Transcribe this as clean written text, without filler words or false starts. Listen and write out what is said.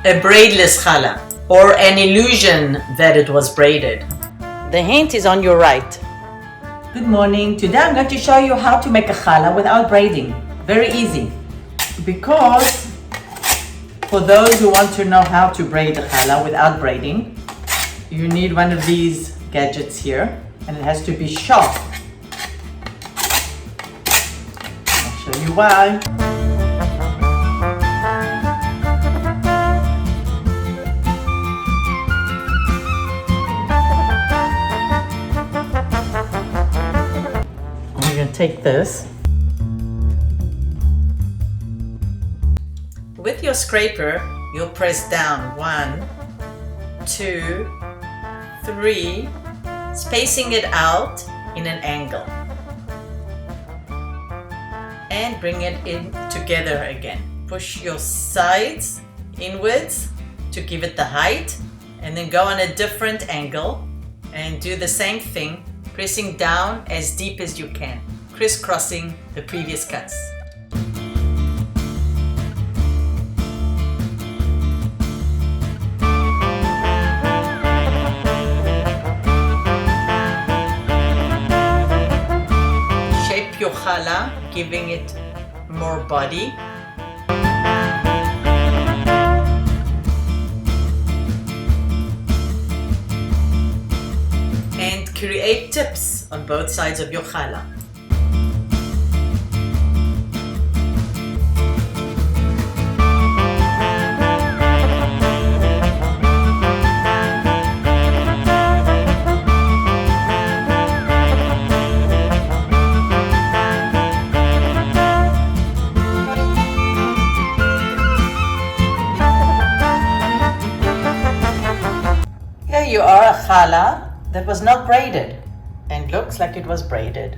a braidless challah, or an illusion that it was braided. The hint is on your right. Good morning. Today I'm going to show you how to make a challah without braiding. Very easy. Because for those who want to know how to braid a challah without braiding, you need one of these gadgets here, and it has to be sharp. I'll show you why. I'm going to take this. With your scraper, you'll press down 1, 2, 3, spacing it out in an angle. And bring it in together again. Push your sides inwards to give it the height, and then go on a different angle and do the same thing, pressing down as deep as you can, crisscrossing the previous cuts. Shape your challah, giving it more body. And create tips on both sides of your challah. Here you are, a challah that was not braided and looks like it was braided.